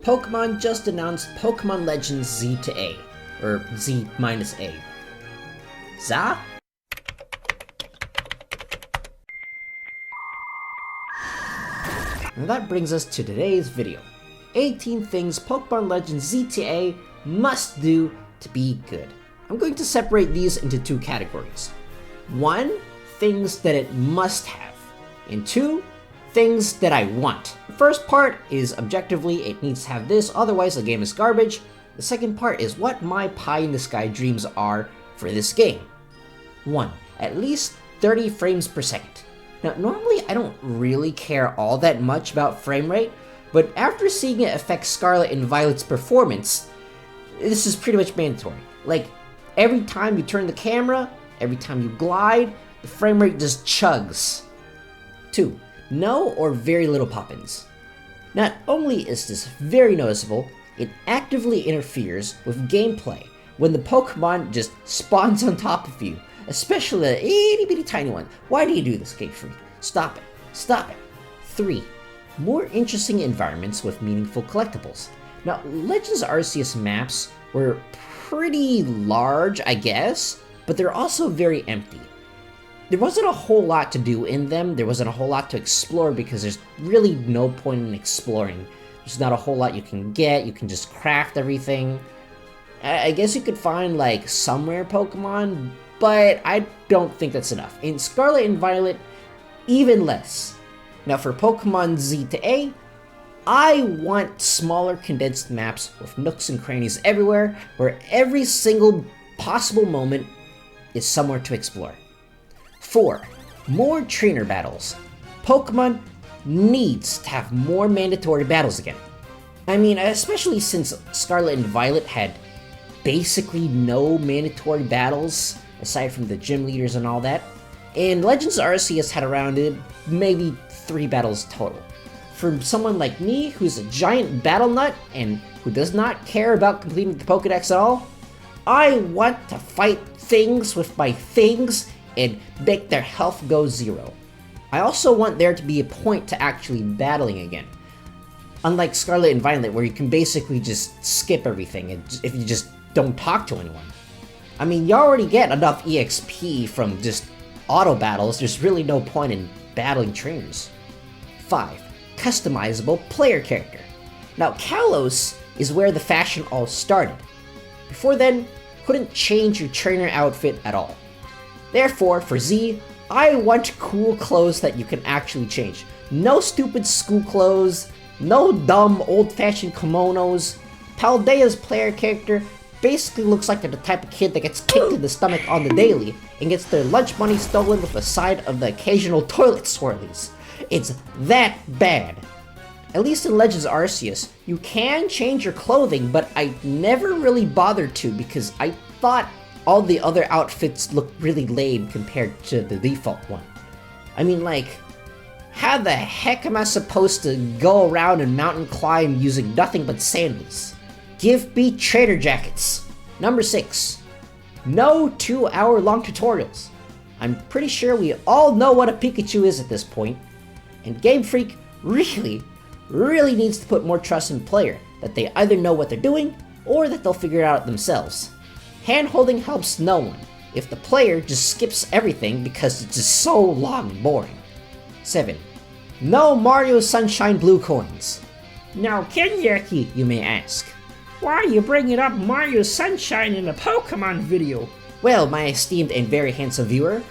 Pokemon just announced Pokemon Legends Z to A, or Z minus A. Za? And that brings us to today's video. 18 things Pokemon Legends Z to A must do to be good. I'm going to separate these into two categories. 1, things that it must have, and 2, things that I want. The first part is objectively it needs to have this, otherwise the game is garbage. The second part is what my pie in the sky dreams are for this game. 1, at least 30 frames per second. Now normally I don't really care all that much about frame rate, but after seeing it affect Scarlet and Violet's performance, this is pretty much mandatory. Like, every time you turn the camera, every time you glide, the frame rate just chugs. 2, no or very little pop-ins. Not only is this very noticeable, it actively interferes with gameplay when the Pokemon just spawns on top of you, especially the itty bitty tiny one. Why do you do this, Game Freak? Stop it. Stop it. 3, more interesting environments with meaningful collectibles. Now, Legends Arceus maps were pretty large, I guess, but they're also very empty. There wasn't a whole lot to do in them, there wasn't a whole lot to explore because there's really no point in exploring. There's not a whole lot you can get, you can just craft everything. I guess you could find like some rare Pokemon, but I don't think that's enough. In Scarlet and Violet, even less. Now for Pokemon Z to A, I want smaller condensed maps with nooks and crannies everywhere, where every single possible moment is somewhere to explore. 4, more trainer battles. Pokemon needs to have more mandatory battles again. I mean, especially since Scarlet and Violet had basically no mandatory battles, aside from the gym leaders and all that. And Legends Arceus had around maybe 3 battles total. For someone like me, who's a giant battle nut and who does not care about completing the Pokedex at all, I want to fight things with my things and make their health go 0. I also want there to be a point to actually battling again. Unlike Scarlet and Violet, where you can basically just skip everything if you just don't talk to anyone. I mean, you already get enough EXP from just auto battles, there's really no point in battling trainers. 5, customizable player character. Now, Kalos is where the fashion all started. Before then, couldn't change your trainer outfit at all. Therefore, for Z, I want cool clothes that you can actually change. No stupid school clothes, no dumb old-fashioned kimonos. Paldea's player character basically looks like they're the type of kid that gets kicked in the stomach on the daily and gets their lunch money stolen with a side of the occasional toilet swirlies. It's that bad. At least in Legends Arceus, you can change your clothing, but I never really bothered to because I thought all the other outfits looked really lame compared to the default one. I mean, like, how the heck am I supposed to go around and mountain climb using nothing but sandals? Give me trainer jackets. Number 6, no 2-hour-long tutorials. I'm pretty sure we all know what a Pikachu is at this point, and Game Freak really needs to put more trust in the player, that they either know what they're doing, or that they'll figure it out themselves. Hand-holding helps no one if the player just skips everything because it's just so long and boring. 7, no Mario Sunshine Blue coins. Now, Kenyaki, you may ask, why are you bringing up Mario Sunshine in a Pokemon video? Well, my esteemed and very handsome viewer,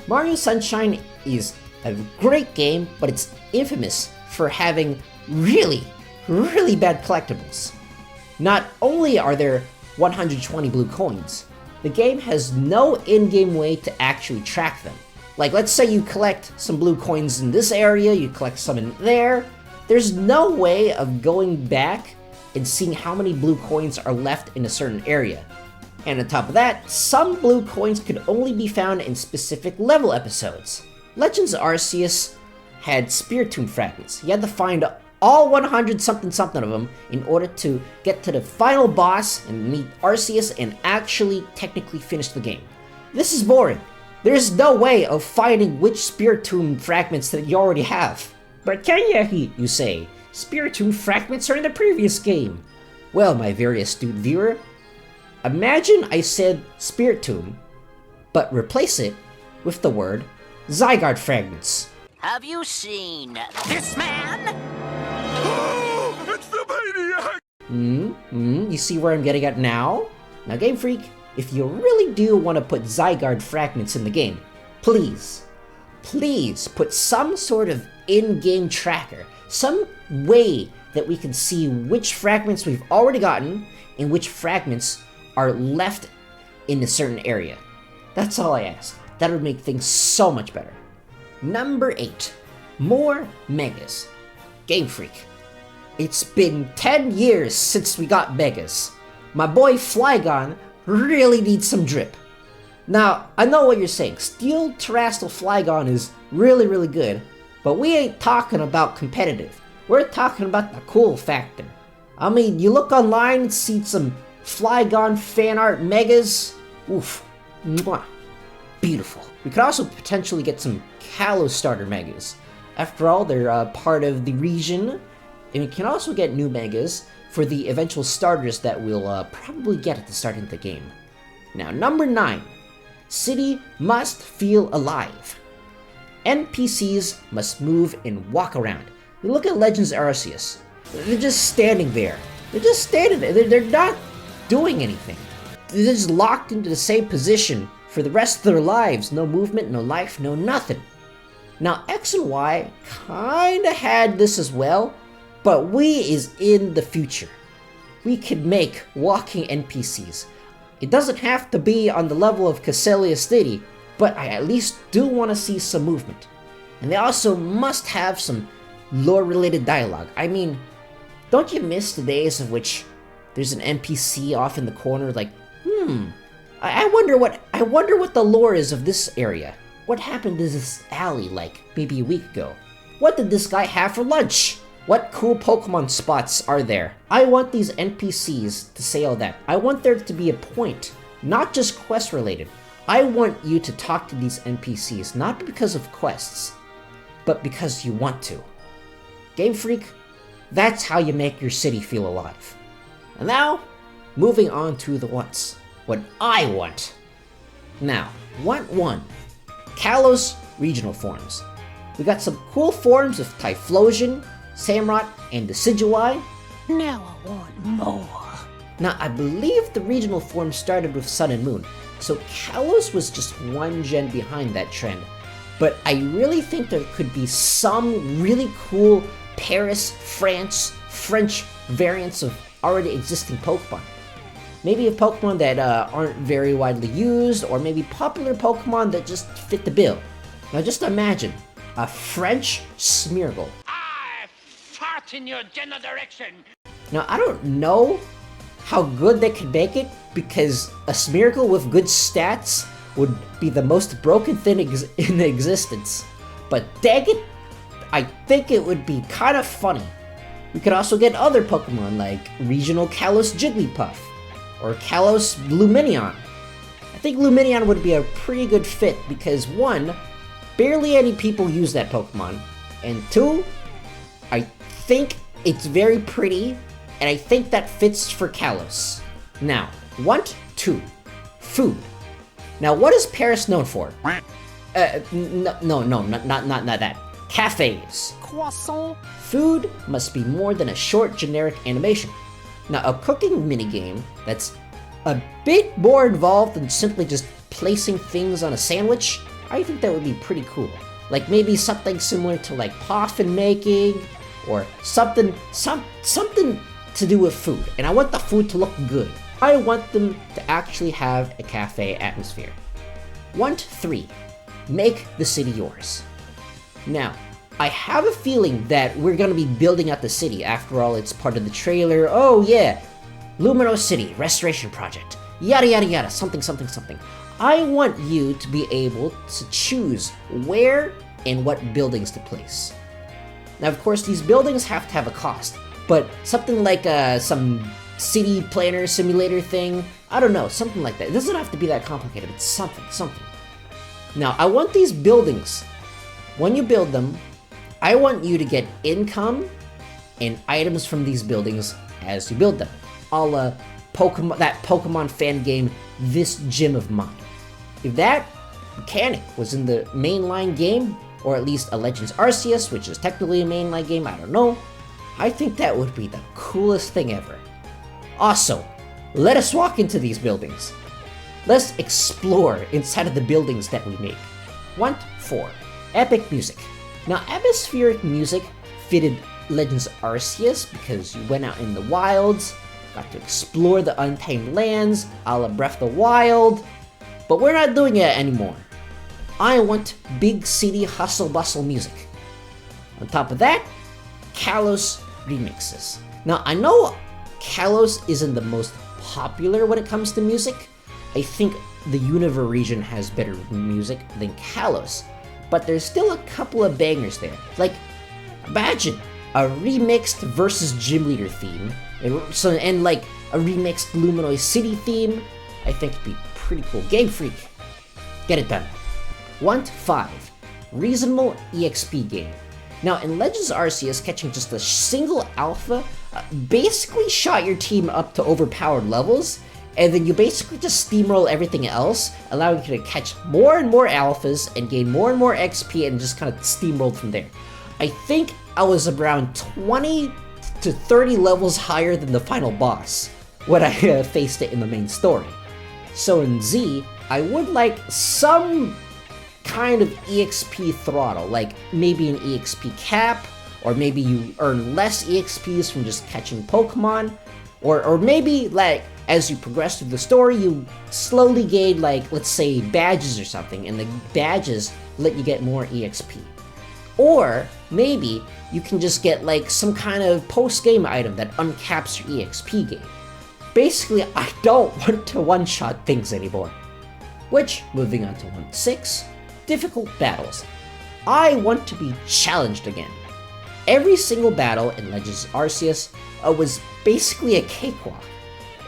Mario Sunshine is a great game, but it's infamous for having really bad collectibles. Not only are there 120 blue coins, the game has no in-game way to actually track them. Like, let's say you collect some blue coins in this area, you collect some in there. There's no way of going back and seeing how many blue coins are left in a certain area. And on top of that, some blue coins could only be found in specific level episodes. Legends Arceus had Spiritomb fragments. You had to find all 100 something of them in order to get to the final boss and meet Arceus and actually technically finish the game. This is boring. There's no way of finding which Spiritomb fragments that you already have. But Kenyaki, you say, Spiritomb fragments are in the previous game. Well, my very astute viewer, imagine I said Spiritomb, but replace it with the word Zygarde fragments. Have you seen this man? It's the maniac! You see where I'm getting at now? Now, Game Freak, if you really do want to put Zygarde fragments in the game, please put some sort of in-game tracker, some way that we can see which fragments we've already gotten and which fragments are left in a certain area. That's all I ask. That would make things so much better. Number 8, more Megas. Game Freak, it's been 10 years since we got Megas. My boy Flygon really needs some drip. Now, I know what you're saying. Steel Terrestrial Flygon is really, really good, but we ain't talking about competitive. We're talking about the cool factor. I mean, you look online and see some Flygon fan art Megas. Oof. Mwah. Beautiful. We could also potentially get some Kalos starter Megas. After all, they're part of the region, and we can also get new Megas for the eventual starters that we'll probably get at the start of the game. Now, number 9. City must feel alive. NPCs must move and walk around. You look at Legends Arceus. They're just standing there. They're not doing anything. They're just locked into the same position for the rest of their lives. No movement, no life, no nothing. Now, X and Y kinda had this as well, but we is in the future. We can make walking NPCs. It doesn't have to be on the level of Casellia City, but I at least do want to see some movement. And they also must have some lore-related dialogue. I mean, don't you miss the days of which there's an NPC off in the corner like, I wonder what the lore is of this area. What happened to this alley like maybe a week ago? What did this guy have for lunch? What cool Pokemon spots are there? I want these NPCs to say all that. I want there to be a point, not just quest related. I want you to talk to these NPCs, not because of quests, but because you want to. Game Freak, that's how you make your city feel alive. And now, moving on to the wants. What I want. Now, want 1. Kalos regional forms. We got some cool forms of Typhlosion, Samurott, and Decidueye. Now I want more. Now, I believe the regional form started with Sun and Moon, so Kalos was just one gen behind that trend. But I really think there could be some really cool Paris, France, French variants of already existing Pokemon. Maybe a Pokemon that aren't very widely used, or maybe popular Pokemon that just fit the bill. Now just imagine a French Smeargle. I fart in your general direction. Now I don't know how good they could make it, because a Smeargle with good stats would be the most broken thing in existence. But dang it, I think it would be kind of funny. We could also get other Pokemon like Regional Kalos Jigglypuff, or Kalos Lumineon. I think Lumineon would be a pretty good fit because 1, barely any people use that Pokemon, and 2, I think it's very pretty, and I think that fits for Kalos. Now, want 2, food. Now, what is Paris known for? No, not that. Cafes. Croissant. Food must be more than a short generic animation. Now, a cooking minigame that's a bit more involved than simply just placing things on a sandwich, I think that would be pretty cool. Like maybe something similar to like poffin making, or something to do with food. And I want the food to look good. I want them to actually have a cafe atmosphere. Want 3, make the city yours. Now, I have a feeling that we're gonna be building out the city. After all, it's part of the trailer. Oh yeah, Lumino City Restoration Project. Yada yada yada, something. I want you to be able to choose where and what buildings to place. Now, of course, these buildings have to have a cost, but something like some city planner simulator thing, I don't know, something like that. It doesn't have to be that complicated, it's something. Now, I want these buildings, when you build them, I want you to get income and items from these buildings as you build them. A la Pokemon, that Pokemon fan game, This Gym of Mine. If that mechanic was in the mainline game, or at least a Legends Arceus, which is technically a mainline game, I don't know, I think that would be the coolest thing ever. Also, let us walk into these buildings. Let's explore inside of the buildings that we make. 4. Epic music. Now, atmospheric music fitted Legends Arceus because you went out in the wilds, got to explore the untamed lands, a la Breath of the Wild, but we're not doing it anymore. I want big city hustle bustle music. On top of that, Kalos remixes. Now, I know Kalos isn't the most popular when it comes to music. I think the Univers region has better music than Kalos, but there's still a couple of bangers there. Like, imagine a remixed versus Gym Leader theme, and like a remixed Luminoid City theme. I think it'd be pretty cool. Game Freak, get it done. 5. Reasonable EXP game. Now, in Legends Arceus, catching just a single alpha basically shot your team up to overpowered levels, and then you basically just steamroll everything else, allowing you to catch more and more alphas and gain more and more XP and just kind of steamrolled from there. I think I was around 20 to 30 levels higher than the final boss when I faced it in the main story. So in Z, I would like some kind of EXP throttle, like maybe an EXP cap, or maybe you earn less EXPs from just catching Pokemon, or maybe like as you progress through the story, you slowly gain like, let's say, badges or something, and the badges let you get more EXP. Or maybe you can just get like some kind of post-game item that uncaps your EXP gain. Basically, I don't want to one-shot things anymore. Which, moving on to 6, difficult battles. I want to be challenged again. Every single battle in Legends Arceus was basically a cakewalk.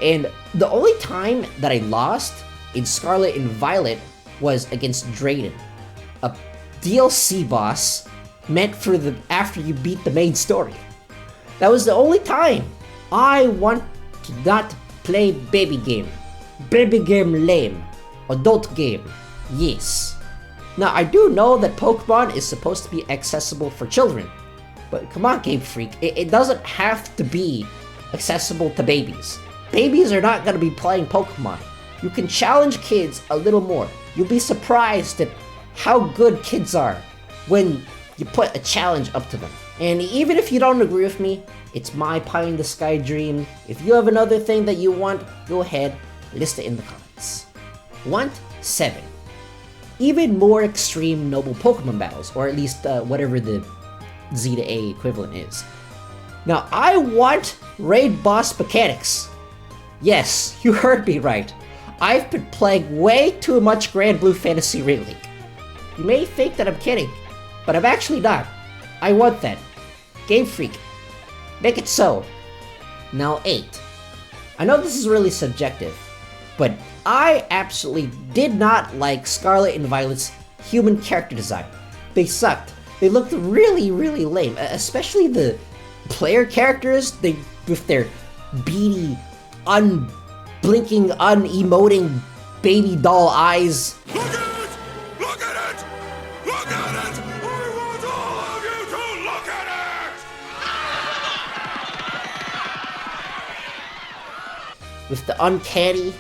And the only time that I lost in Scarlet and Violet was against Drayden, a DLC boss meant for the after you beat the main story. That was the only time. I want to not play baby game. Baby game lame. Adult game, yes. Now, I do know that Pokemon is supposed to be accessible for children, but come on, Game Freak, it doesn't have to be accessible to babies. Babies are not going to be playing Pokemon. You can challenge kids a little more. You'll be surprised at how good kids are when you put a challenge up to them. And even if you don't agree with me, it's my pie in the sky dream. If you have another thing that you want, go ahead, list it in the comments. 7. Even more extreme noble Pokemon battles, or at least whatever the Z to A equivalent is. Now, I want raid boss mechanics. Yes, you heard me right. I've been playing way too much Grand Blue Fantasy Ring League. You may think that I'm kidding, but I'm actually not. I want that. Game Freak, make it so. Now 8. I know this is really subjective, but I absolutely did not like Scarlet and Violet's human character design. They sucked. They looked really, really lame, especially the player characters, with their beady, unblinking, unemoting baby doll eyes. Look at it! Look at it! Look at it! I want all of you to look at it! With the uncanny,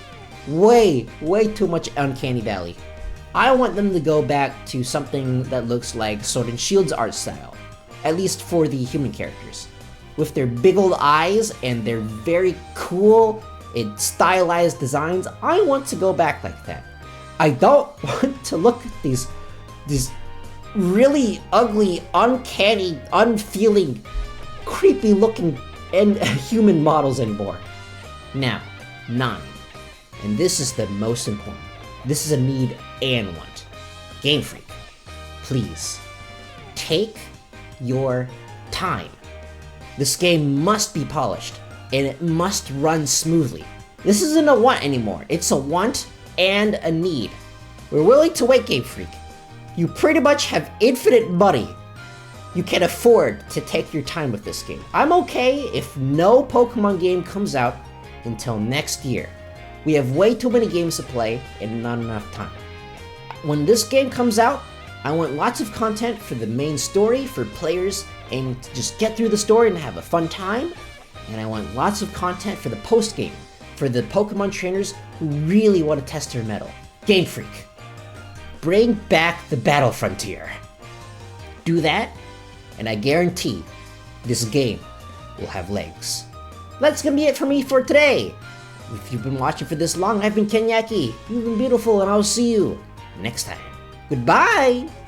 way too much Uncanny Valley. I want them to go back to something that looks like Sword and Shield's art style, at least for the human characters. With their big old eyes and their very cool and stylized designs, I want to go back like that. I don't want to look at these really ugly, uncanny, unfeeling, creepy looking human models anymore. Now, 9. And this is the most important. This is a need and want. Game Freak, please, take your time. This game must be polished, and it must run smoothly. This isn't a want anymore. It's a want and a need. We're willing to wait, Game Freak. You pretty much have infinite money. you can afford to take your time with this game. I'm okay if no Pokemon game comes out until next year. We have way too many games to play and not enough time. When this game comes out, I want lots of content for the main story, for players aiming to just get through the story and have a fun time. And I want lots of content for the post game, for the Pokemon trainers who really want to test their mettle. Game Freak, bring back the Battle Frontier. Do that, and I guarantee this game will have legs. That's gonna be it for me for today. If you've been watching for this long, I've been Kenyaki. You've been beautiful, and I'll see you next time. Goodbye!